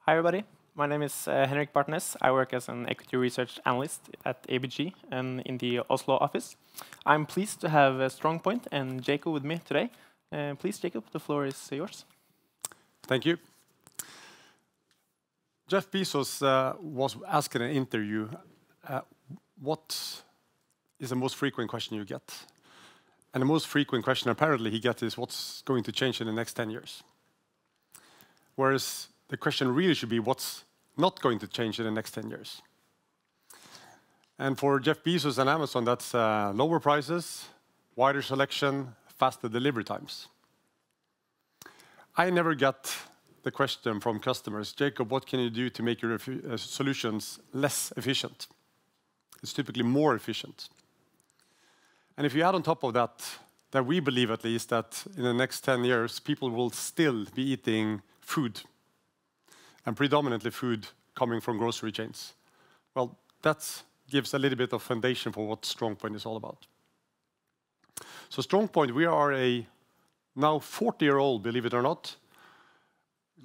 Hi, everybody. My name is Henrik Bartnes. I work as an equity research analyst at ABG and in the Oslo office. I'm pleased to have StrongPoint and Jacob with me today. Please, Jacob, the floor is yours. Thank you. Jeff Bezos was asked in an interview, what is the most frequent question you get? And the most frequent question apparently he gets is, what's going to change in the next 10 years? Whereas the question really should be, what's not going to change in the next 10 years? And for Jeff Bezos and Amazon, that's lower prices, wider selection, faster delivery times. I never get the question from customers, Jacob, what can you do to make your solutions less efficient? It's typically more efficient. And if you add on top of that, that we believe at least that in the next 10 years, people will still be eating food, and predominantly food coming from grocery chains. Well, that gives a little bit of foundation for what StrongPoint is all about. So StrongPoint, we are a now 40-year-old, believe it or not,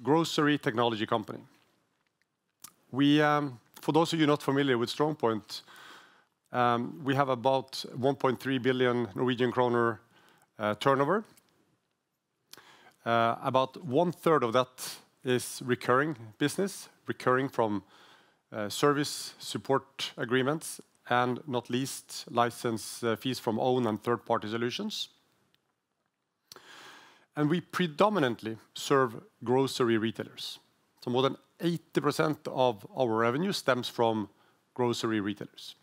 grocery technology company. We, for those of you not familiar with StrongPoint, we have about 1.3 billion Norwegian kroner turnover. About 1/3 of that is recurring business, recurring from service support agreements, and not least license fees from own and third-party solutions. And we predominantly serve grocery retailers. So more than 80% of our revenue stems from grocery retailers.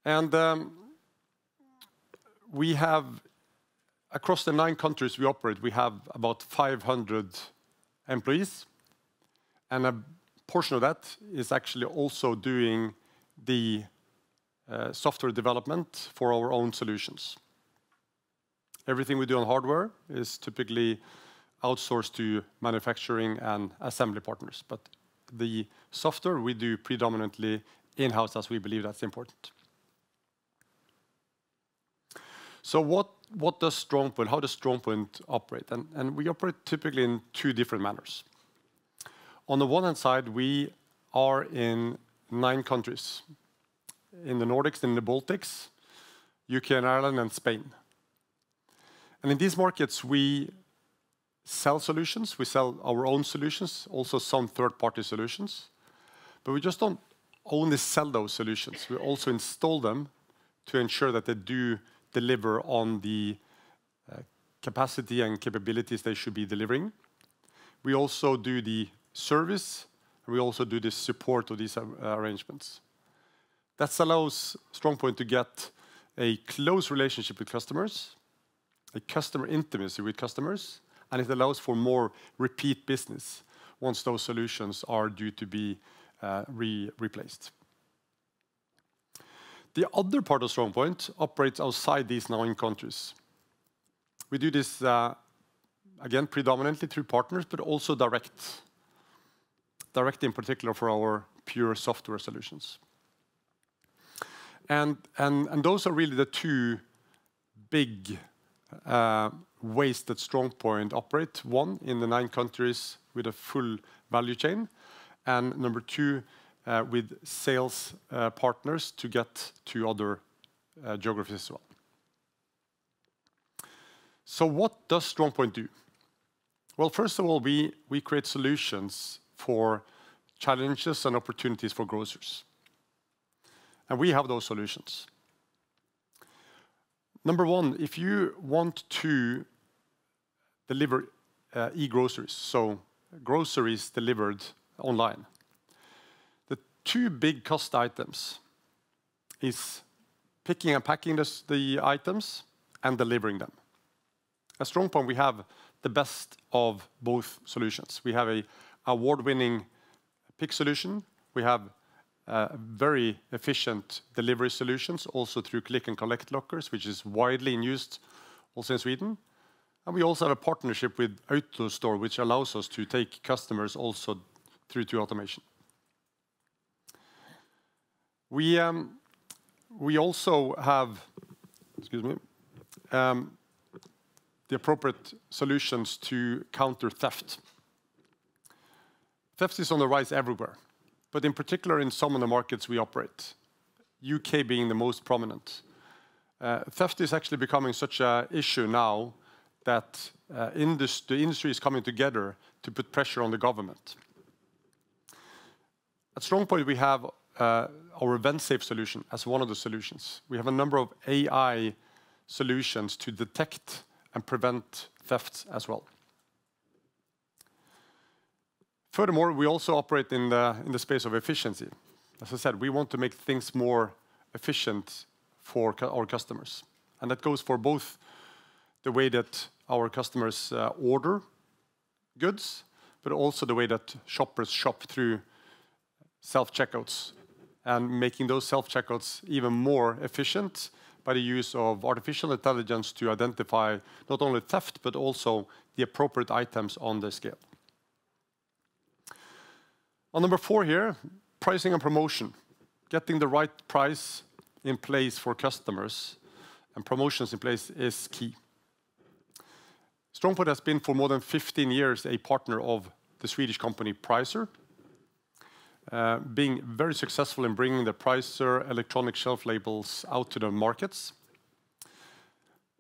And we have, across the 9 countries we operate, we have about 500 employees. And a portion of that is actually also doing the software development for our own solutions. Everything we do on hardware is typically outsourced to manufacturing and assembly partners. But the software we do predominantly in-house, as we believe that's important. So what does StrongPoint, how does StrongPoint operate? And we operate typically in 2 different manners. On the one hand side, we are in 9 countries, in the Nordics, in the Baltics, UK and Ireland, and Spain. And in these markets, we sell solutions, we sell our own solutions, also some third-party solutions. But we just don't only sell those solutions, we also install them to ensure that they do deliver on the capacity and capabilities they should be delivering. We also do the service, and we also do the support of these arrangements. That allows StrongPoint to get a close relationship with customers, a customer intimacy with customers, and it allows for more repeat business once those solutions are due to be replaced. The other part of StrongPoint operates outside these 9 countries. We do this, again, predominantly through partners, but also direct. Direct in particular for our pure software solutions. And those are really the 2 big ways that StrongPoint operates. One, in the 9 countries with a full value chain. And number 2, with sales partners to get to other geographies as well. So what does StrongPoint do? Well, first of all, we create solutions for challenges and opportunities for grocers. And we have those solutions. Number 1, if you want to deliver e-groceries, so groceries delivered online, 2 big cost items is picking and packing the items and delivering them. At StrongPoint, we have the best of both solutions. We have an award-winning pick solution. We have very efficient delivery solutions, also through click and collect lockers, which is widely used also in Sweden. And we also have a partnership with AutoStore, which allows us to take customers also through to automation. We also have, the appropriate solutions to counter theft. Theft is on the rise everywhere, but in particular in some of the markets we operate, UK being the most prominent. Theft is actually becoming such an issue now that the industry is coming together to put pressure on the government. At StrongPoint, we have our event-safe solution as one of the solutions. We have a number of AI solutions to detect and prevent thefts as well. Furthermore, we also operate in the space of efficiency. As I said, we want to make things more efficient for our customers. And that goes for both the way that our customers order goods, but also the way that shoppers shop through self-checkouts, and making those self-checkouts even more efficient by the use of artificial intelligence to identify not only theft, but also the appropriate items on the scale. On number 4 here, pricing and promotion. Getting the right price in place for customers and promotions in place is key. StrongPoint has been for more than 15 years a partner of the Swedish company Pricer, being very successful in bringing the Pricer electronic shelf labels out to the markets.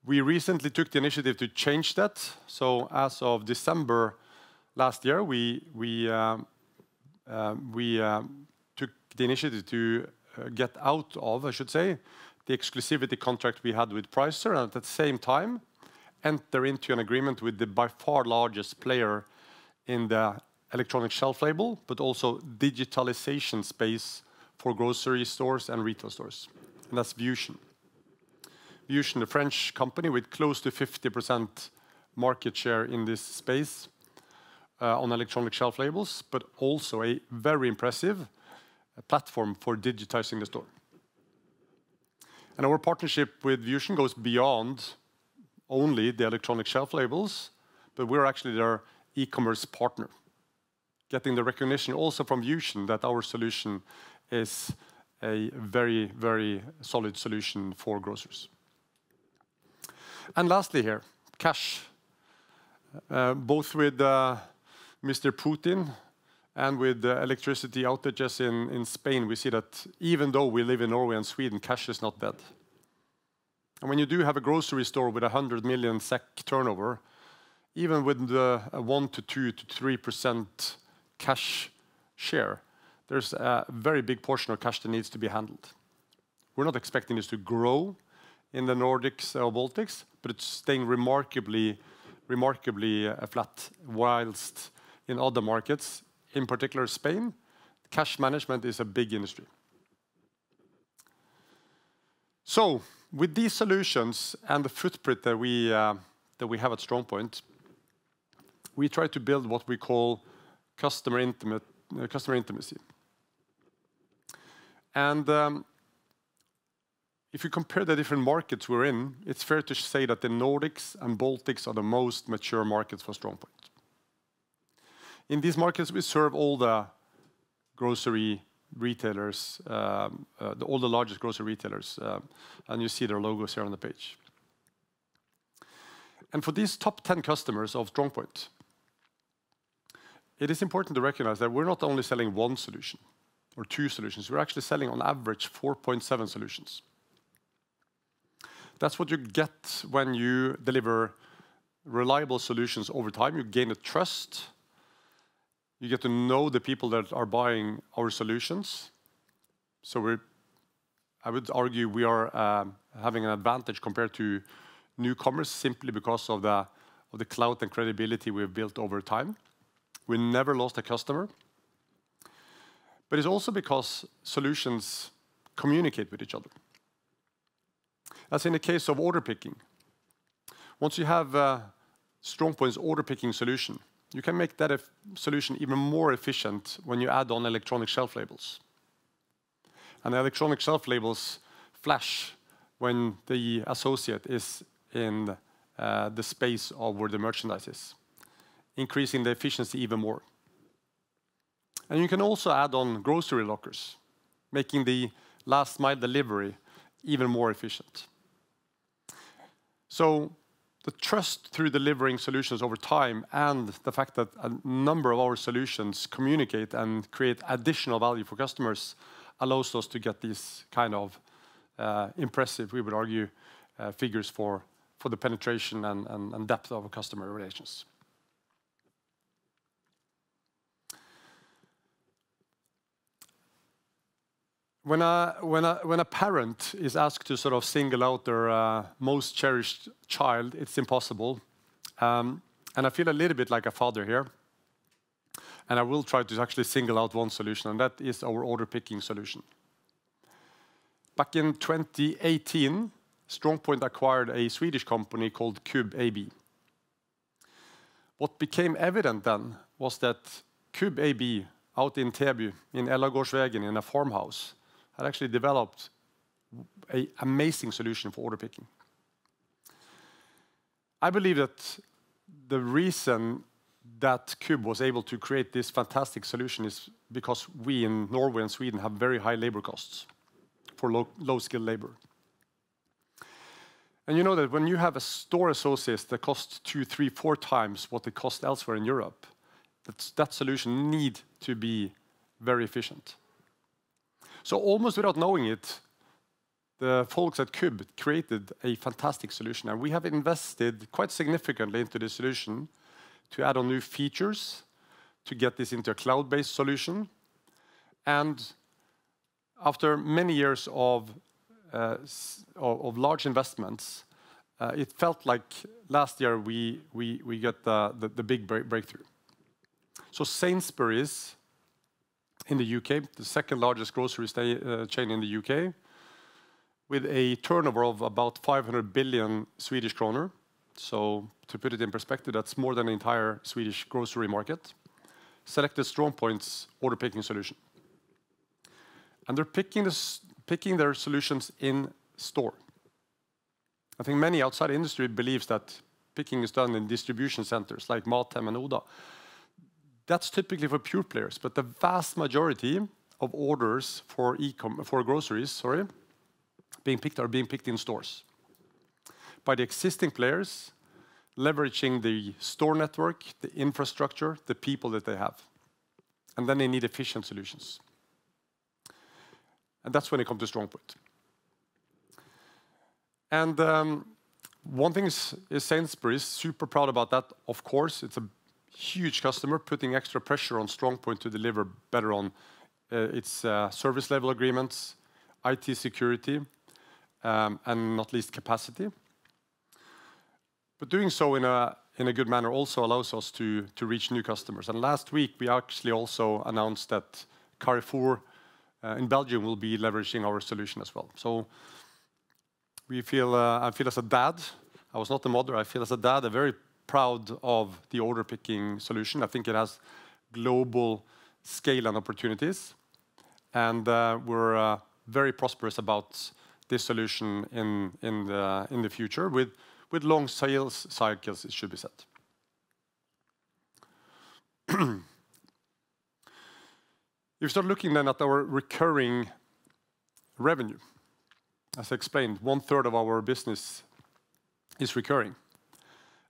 We recently took the initiative to change that. So as of December last year, we took the initiative to get out of, I should say, the exclusivity contract we had with Pricer, and at the same time enter into an agreement with the by far largest player in the electronic shelf label, but also digitalization space for grocery stores and retail stores. And that's Vusion. Vusion, the French company with close to 50% market share in this space on electronic shelf labels, but also a very impressive platform for digitizing the store. And our partnership with Vusion goes beyond only the electronic shelf labels, but we're actually their e-commerce partner, getting the recognition also from Vusion that our solution is a very, very solid solution for grocers. And lastly here, cash. Both with Mr. Putin and with the electricity outages in Spain, we see that even though we live in Norway and Sweden, cash is not dead. And when you do have a grocery store with 100 million SEK turnover, even with the 1 to 2 to 3% cash share, there's a very big portion of cash that needs to be handled. We're not expecting this to grow in the Nordics or Baltics, but it's staying remarkably flat, whilst in other markets, in particular Spain, cash management is a big industry. So, with these solutions and the footprint that we have at StrongPoint, we try to build what we call customer intimacy. And if you compare the different markets we're in, it's fair to say that the Nordics and Baltics are the most mature markets for StrongPoint. In these markets, we serve all the grocery retailers, all the largest grocery retailers, and you see their logos here on the page. And for these top 10 customers of StrongPoint, it is important to recognize that we're not only selling one solution or 2 solutions, we're actually selling on average 4.7 solutions. That's what you get when you deliver reliable solutions over time. You gain a trust. You get to know the people that are buying our solutions. So I would argue we are having an advantage compared to newcomers simply because of the clout and credibility we've built over time. We never lost a customer. But it's also because solutions communicate with each other. As in the case of order picking, once you have StrongPoint's order picking solution, you can make that solution even more efficient when you add on electronic shelf labels. And the electronic shelf labels flash when the associate is in the space of where the merchandise is, increasing the efficiency even more. And you can also add on grocery lockers, making the last mile delivery even more efficient. So the trust through delivering solutions over time and the fact that a number of our solutions communicate and create additional value for customers allows us to get these kind of impressive, we would argue, figures for the penetration and depth of customer relations. When a parent is asked to sort of single out their most cherished child, it's impossible. And I feel a little bit like a father here. And I will try to actually single out one solution, and that is our order picking solution. Back in 2018, StrongPoint acquired a Swedish company called Cube AB. What became evident then was that Cube AB out in Täby, in Ellagårdsvägen, in a farmhouse, had actually developed an amazing solution for order picking. I believe that the reason that Cube was able to create this fantastic solution is because we in Norway and Sweden have very high labor costs for low-skilled labor. And you know that when you have a store associate that costs 2, 3, 4 times what it costs elsewhere in Europe, that solution needs to be very efficient. So almost without knowing it, the folks at Cube created a fantastic solution. And we have invested quite significantly into the solution to add on new features, to get this into a cloud-based solution. And after many years of large investments, it felt like last year we got the big breakthrough. So Sainsbury's in the UK, the second largest grocery chain in the UK, with a turnover of about 500 billion Swedish kroner. So to put it in perspective, that's more than the entire Swedish grocery market, selected StrongPoint's order picking solution. And they're picking their solutions in store. I think many outside the industry believes that picking is done in distribution centers like Mathem and Oda. That's typically for pure players, but the vast majority of orders for groceries, being picked in stores by the existing players, leveraging the store network, the infrastructure, the people that they have. And then they need efficient solutions. And that's when it comes to StrongPoint. And one thing is Sainsbury's, super proud about that. Of course, it's a huge customer, putting extra pressure on StrongPoint to deliver better on its service level agreements, IT security, and not least capacity. But doing so in a good manner also allows us to reach new customers. And last week, we actually also announced that Carrefour in Belgium will be leveraging our solution as well. So we feel, I feel as a dad, I was not a mother, I feel as a dad, very proud of the order picking solution. I think it has global scale and opportunities. And we're very prosperous about this solution in the future with long sales cycles, it should be said. If you start looking then at our recurring revenue, as I explained, 1/3 of our business is recurring.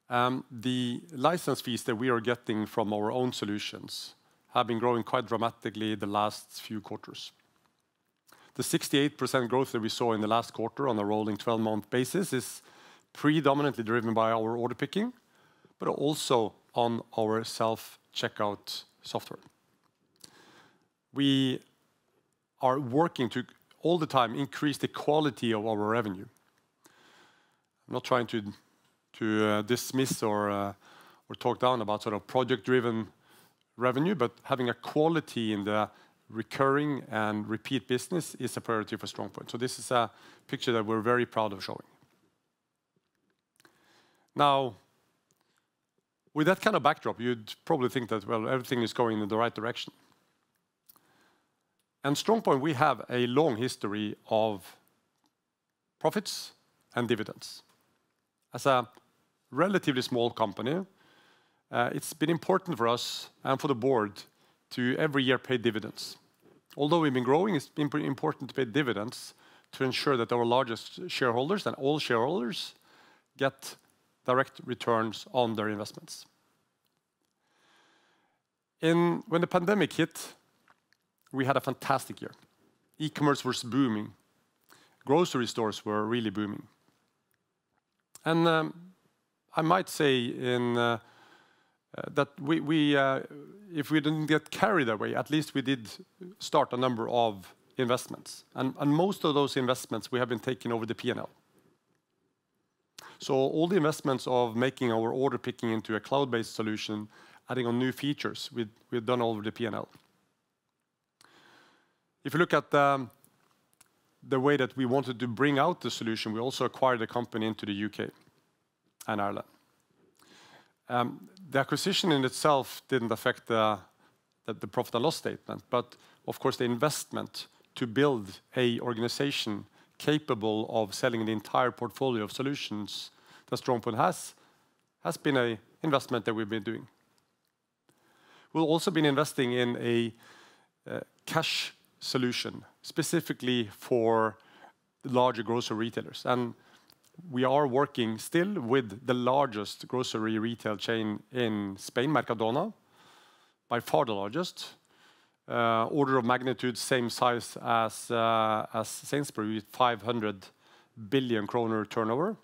The license fees that we are getting from our own solutions have been growing quite dramatically the last few quarters. The 68% growth that we saw in the last quarter on a rolling 12-month basis is predominantly driven by our order picking, but also on our self-checkout software. We are working to all the time increase the quality of our revenue. I'm not trying to dismiss or talk down about sort of project-driven revenue, but having a quality in the recurring and repeat business is a priority for StrongPoint. So this is a picture that we're very proud of showing. Now, with that kind of backdrop, you'd probably think that, well, everything is going in the right direction. And StrongPoint, we have a long history of profits and dividends. As a relatively small company, it's been important for us and for the board to every year pay dividends. Although we've been growing, it's been pretty important to pay dividends to ensure that our largest shareholders and all shareholders get direct returns on their investments. When the pandemic hit, we had a fantastic year. E-commerce was booming. Grocery stores were really booming. And I might say that if we didn't get carried away, at least we did start a number of investments. And most of those investments we have been taking over the P&L. So all the investments of making our order picking into a cloud-based solution, adding on new features, we've done all over the P&L. If you look at the way that we wanted to bring out the solution, we also acquired a company into the UK and Ireland. The acquisition in itself didn't affect the profit and loss statement, but of course the investment to build an organization capable of selling the entire portfolio of solutions that StrongPoint has been an investment that we've been doing. We've also been investing in a cash solution specifically for the larger grocery retailers. And we are working still with the largest grocery retail chain in Spain, Mercadona, by far the largest. Order of magnitude, same size as Sainsbury's, with 500 billion kroner turnover,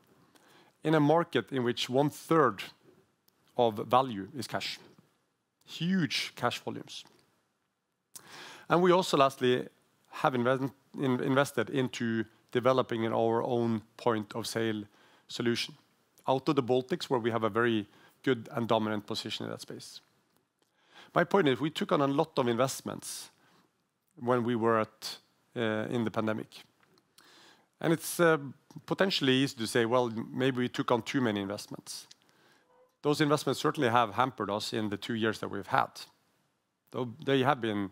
in a market in which 1/3 of value is cash. Huge cash volumes. And we also, lastly, have invested into developing our own point of sale solution out of the Baltics, where we have a very good and dominant position in that space. My point is, we took on a lot of investments when we were in the pandemic. And it's potentially easy to say, well, maybe we took on too many investments. Those investments certainly have hampered us in the 2 years that we've had. Though they have been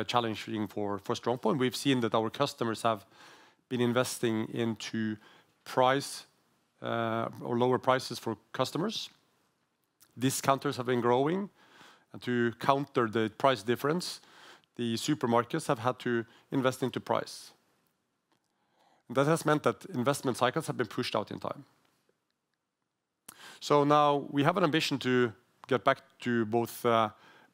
challenging for StrongPoint. We've seen that our customers have been investing into price or lower prices for customers. Discounters have been growing, and to counter the price difference, the supermarkets have had to invest into price. And that has meant that investment cycles have been pushed out in time. So now we have an ambition to get back to both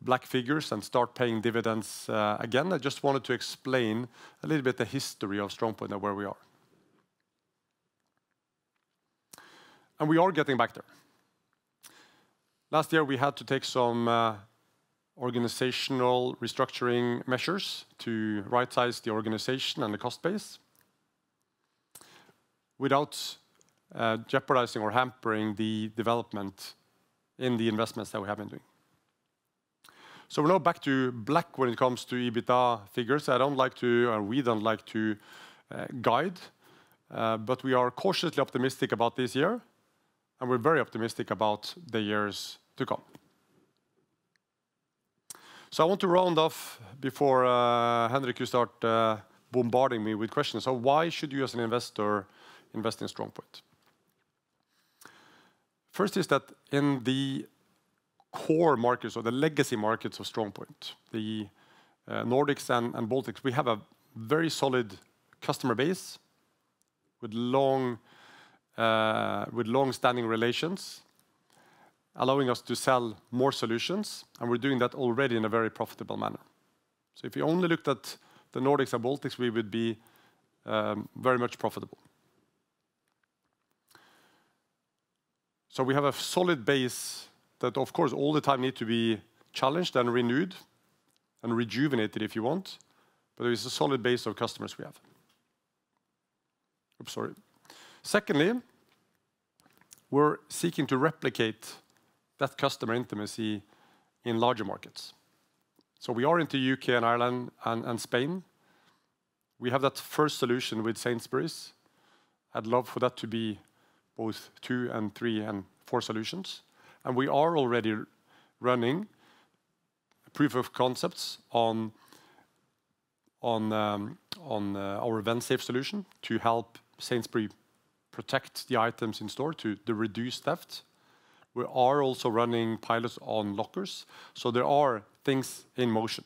black figures and start paying dividends again. I just wanted to explain a little bit the history of StrongPoint and where we are. And we are getting back there. Last year we had to take some organizational restructuring measures to right-size the organization and the cost base without jeopardizing or hampering the development in the investments that we have been doing. So we're now back to black when it comes to EBITDA figures. I don't like to, or we don't like to guide, but we are cautiously optimistic about this year, and we're very optimistic about the years to come. So I want to round off before Henrik, you start bombarding me with questions. So why should you as an investor invest in StrongPoint? First is that in the core markets or the legacy markets of StrongPoint, the Nordics and Baltics, we have a very solid customer base with long-standing relations, allowing us to sell more solutions, and we're doing that already in a very profitable manner. So if you only looked at the Nordics and Baltics, we would be very much profitable. So we have a solid base that, of course, all the time need to be challenged and renewed and rejuvenated if you want, but there is a solid base of customers we have. Oops, sorry. Secondly, we're seeking to replicate that customer intimacy in larger markets. So we are into UK and Ireland and Spain. We have that first solution with Sainsbury's. I'd love for that to be both 2 and 3 and 4 solutions. And we are already running proof of concepts on our VenSafe solution to help Sainsbury's protect the items in store to reduce theft. We are also running pilots on lockers, so there are things in motion.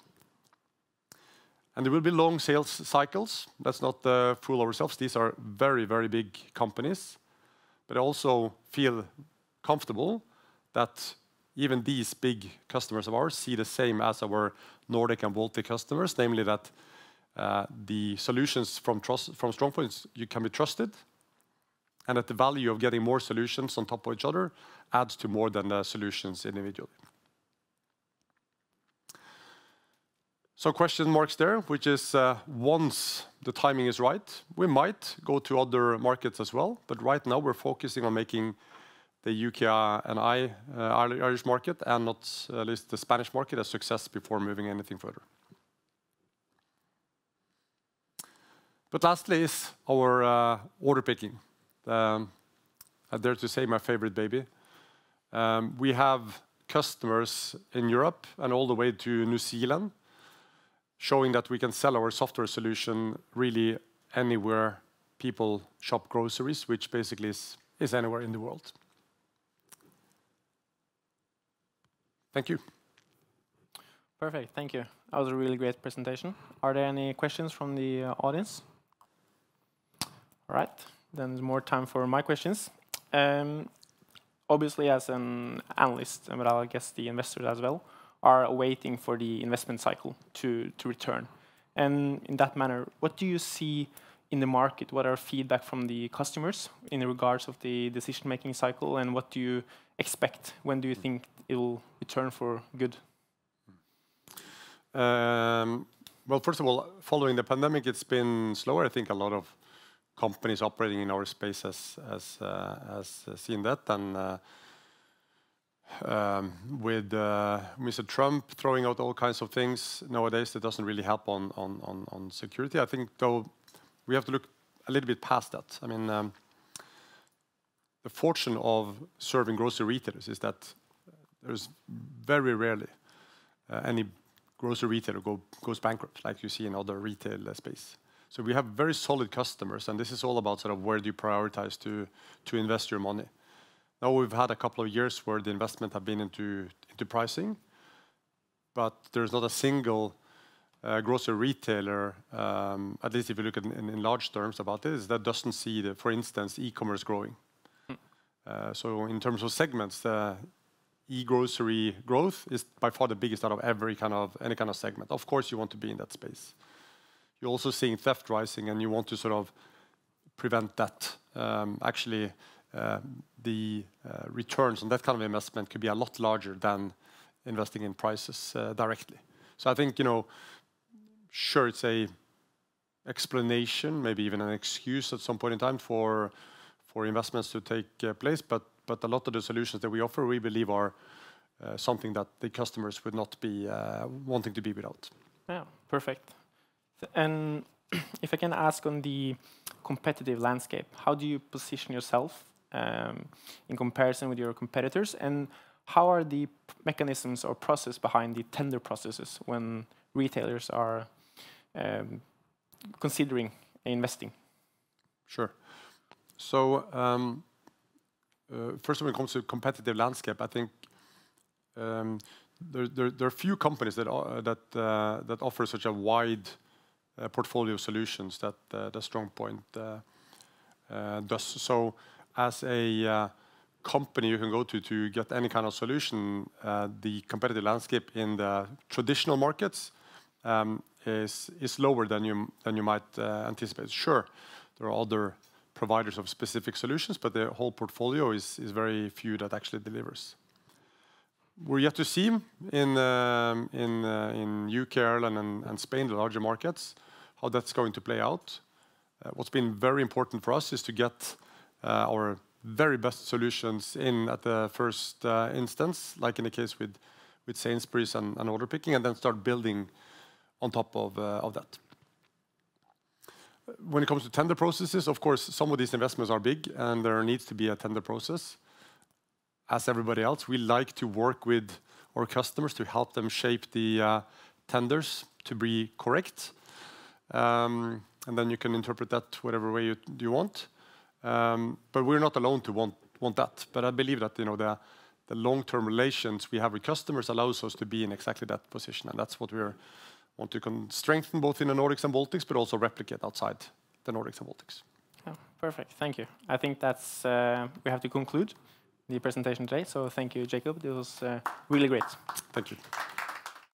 And there will be long sales cycles. Let's not fool ourselves. These are very, very big companies, but I also feel comfortable that even these big customers of ours see the same as our Nordic and Baltic customers, namely that the solutions from StrongPoint you can be trusted, and that the value of getting more solutions on top of each other adds to more than the solutions individually. So question marks there, which is once the timing is right, we might go to other markets as well. But right now we're focusing on making the UK and Irish market, and not least the Spanish market, a success before moving anything further. But lastly is our order picking. I dare to say my favorite baby. We have customers in Europe and all the way to New Zealand, showing that we can sell our software solution really anywhere people shop groceries, which basically is anywhere in the world. Thank you. Perfect, thank you. That was a really great presentation. Are there any questions from the audience? All right, then there's more time for my questions. Obviously, as an analyst, but I guess the investors as well, are waiting for the investment cycle to return. And in that manner, what do you see in the market? What are feedback from the customers in regards of the decision-making cycle, and what do you expect? When do you think it will return for good? Well, first of all, following the pandemic, it's been slower. I think a lot of companies operating in our space has seen that, and with Mr. Trump throwing out all kinds of things nowadays, that doesn't really help on security. I think, though, we have to look a little bit past that. I mean, the fortune of serving grocery retailers is that there's very rarely any grocery retailer goes bankrupt, like you see in other retail space. So we have very solid customers, and this is all about sort of where do you prioritize to invest your money. Now we've had a couple of years where the investment have been into pricing, but there's not a single grocery retailer, at least if you look at in large terms about this, that doesn't see the, for instance, e-commerce growing. So in terms of segments, the e-grocery growth is by far the biggest out of any kind of segment. Of course, you want to be in that space. You're also seeing theft rising, and you want to sort of prevent that. Actually, the returns on that kind of investment could be a lot larger than investing in prices directly. So I think, sure, it's a explanation, maybe even an excuse at some point in time for investments to take place, but a lot of the solutions that we offer, we believe are something that the customers would not be wanting to be without. Yeah, perfect. And if I can ask on the competitive landscape, how do you position yourself in comparison with your competitors, and how are the mechanisms or process behind the tender processes when retailers are considering investing? Sure. So first, when it comes to competitive landscape, I think there are few companies that offer such a wide portfolio of solutions that StrongPoint does. So as a company you can go to get any kind of solution, the competitive landscape in the traditional markets is lower than you might anticipate. Sure, there are other providers of specific solutions, but the whole portfolio is very few that actually delivers. We're yet to see in UK, Ireland, and Spain, the larger markets, how that's going to play out. What's been very important for us is to get our very best solutions in at the first instance, like in the case with Sainsbury's and order picking, and then start building on top of that. When it comes to tender processes, of course, some of these investments are big, and there needs to be a tender process. As everybody else, we like to work with our customers to help them shape the tenders to be correct. And then you can interpret that whatever way you want. But we're not alone to want that. But I believe that the long-term relations we have with customers allows us to be in exactly that position, and that's what we want to strengthen both in the Nordics and Baltics, but also replicate outside the Nordics and Baltics. Oh, perfect, thank you. I think that's we have to conclude. the presentation today. So thank you, Jacob. It was really great. Thank you.